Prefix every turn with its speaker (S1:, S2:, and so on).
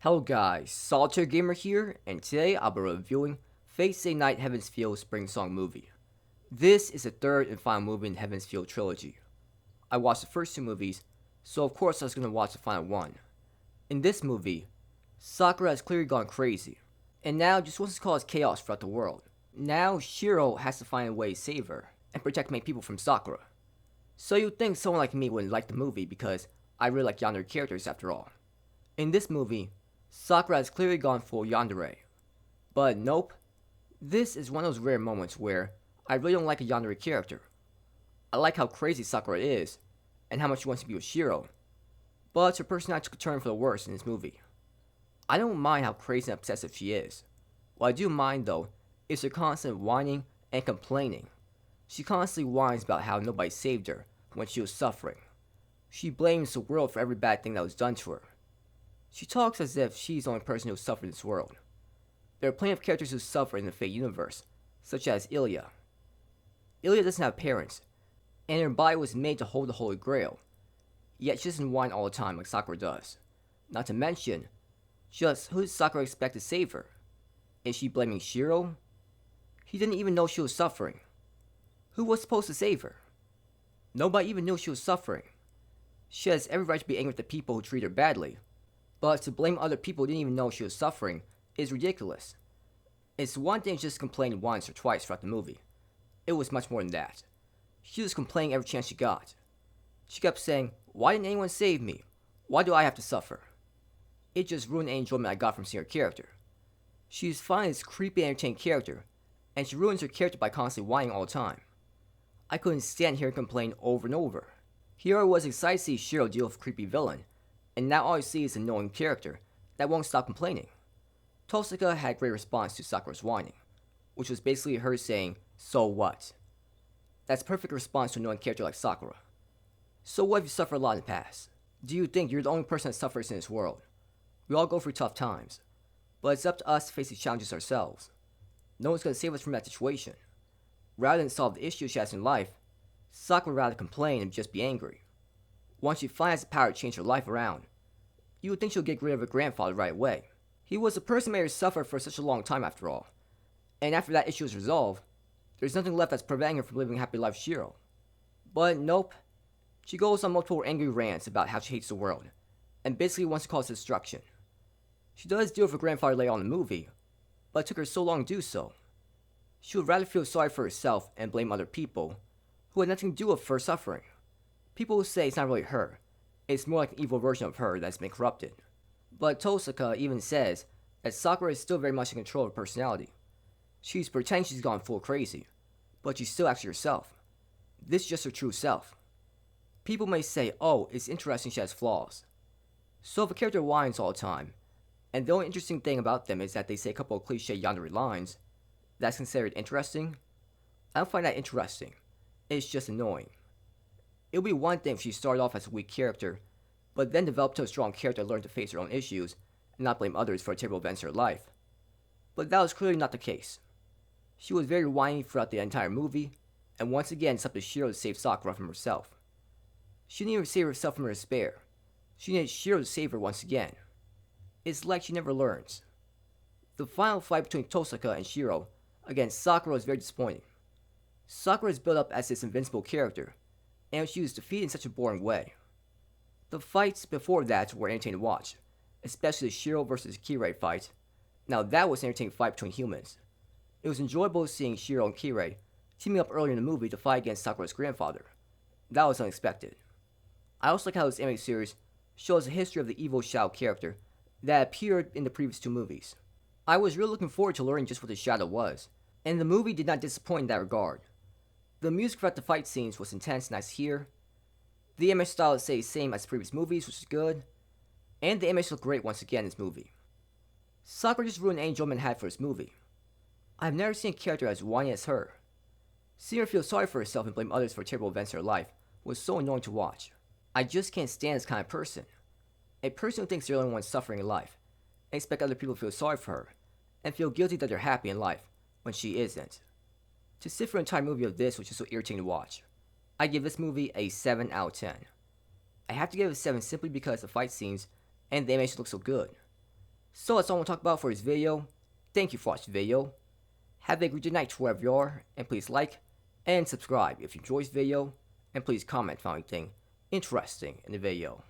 S1: Hello guys, Solitaire Gamer here, and today I'll be reviewing Fate Stay Night Heaven's Feel Spring Song movie. This is the third and final movie in Heaven's Feel trilogy. I watched the first two movies, so of course I was going to watch the final one. In this movie, Sakura has clearly gone crazy, and now just wants to cause chaos throughout the world. Now Shiro has to find a way to save her, and protect many people from Sakura. So you'd think someone like me wouldn't like the movie because I really like yandere characters after all. In this movie, Sakura has clearly gone full yandere. But nope, this is one of those rare moments where I really don't like a yandere character. I like how crazy Sakura is, and how much she wants to be with Shiro, but her personality took a turn for the worse in this movie. I don't mind how crazy and obsessive she is. What I do mind though is her constant whining and complaining. She constantly whines about how nobody saved her when she was suffering. She blames the world for every bad thing that was done to her. She talks as if she's the only person who suffered in this world. There are plenty of characters who suffer in the Fate universe, such as Ilya. Ilya doesn't have parents, and her body was made to hold the Holy Grail, yet she doesn't whine all the time like Sakura does. Not to mention, just who does Sakura expect to save her? Is she blaming Shiro? He didn't even know she was suffering. Who was supposed to save her? Nobody even knew she was suffering. She has every right to be angry with the people who treat her badly, but to blame other people who didn't even know she was suffering is ridiculous. It's one thing to just complain once or twice throughout the movie. It was much more than that. She was complaining every chance she got. She kept saying, "Why didn't anyone save me? Why do I have to suffer?" It just ruined any enjoyment I got from seeing her character. She's finally this creepy entertaining character, and she ruins her character by constantly whining all the time. I couldn't stand hearing her complain over and over. Here I was excited to see Shiro deal with a creepy villain, and now all I see is an annoying character that won't stop complaining. Tosaka had a great response to Sakura's whining, which was basically her saying, "So what?" That's a perfect response to an annoying character like Sakura. So what if you suffered a lot in the past? Do you think you're the only person that suffers in this world? We all go through tough times, but it's up to us to face these challenges ourselves. No one's going to save us from that situation. Rather than solve the issues she has in life, Sakura would rather complain and just be angry. Once she finally has the power to change her life around, you would think she'll get rid of her grandfather right away. He was the person who made her suffer for such a long time after all. And after that issue is resolved, there's nothing left that's preventing her from living a happy life with Shiro. But nope, she goes on multiple angry rants about how she hates the world, and basically wants to cause destruction. She does deal with her grandfather later on in the movie, but it took her so long to do so. She would rather feel sorry for herself and blame other people, who had nothing to do with her suffering. People will say it's not really her, it's more like an evil version of her that's been corrupted. But Tosaka even says that Sakura is still very much in control of her personality. She's pretending she's gone full crazy, but she's still actually herself. This is just her true self. People may say, "Oh, it's interesting she has flaws." So if a character whines all the time, and the only interesting thing about them is that they say a couple of cliche yandere lines, that's considered interesting? I don't find that interesting. It's just annoying. It would be one thing if she started off as a weak character, but then developed to a strong character and learned to face her own issues, and not blame others for terrible events in her life. But that was clearly not the case. She was very whiny throughout the entire movie, and once again it's up to Shiro to save Sakura from herself. She didn't even save herself from her despair. She needed Shiro to save her once again. It's like she never learns. The final fight between Tosaka and Shiro against Sakura was very disappointing. Sakura is built up as this invincible character, and she was defeated in such a boring way. The fights before that were entertaining to watch, especially the Shiro versus Kirei fight. Now that was an entertaining fight between humans. It was enjoyable seeing Shiro and Kirei teaming up earlier in the movie to fight against Sakura's grandfather. That was unexpected. I also like how this anime series shows the history of the evil Shadow character that appeared in the previous two movies. I was really looking forward to learning just what the Shadow was, and the movie did not disappoint in that regard. The music throughout the fight scenes was intense and nice to hear. The image style is the same as the previous movies, which is good, and the image looked great once again in this movie. Sakura just ruined any enjoyment I had for this movie. I've never seen a character as whiny as her. Seeing her feel sorry for herself and blame others for terrible events in her life was so annoying to watch. I just can't stand this kind of person. A person who thinks they're the only one suffering in life, and expect other people to feel sorry for her, and feel guilty that they're happy in life, when she isn't. To sit for an entire movie of this was just so irritating to watch. I give this movie a 7 out of 10. I have to give it a 7 simply because the fight scenes and the animation look so good. So that's all I'm going to talk about for this video. Thank you for watching the video. Have a good night wherever you are, and please like and subscribe if you enjoyed this video, and please comment if you found anything interesting in the video.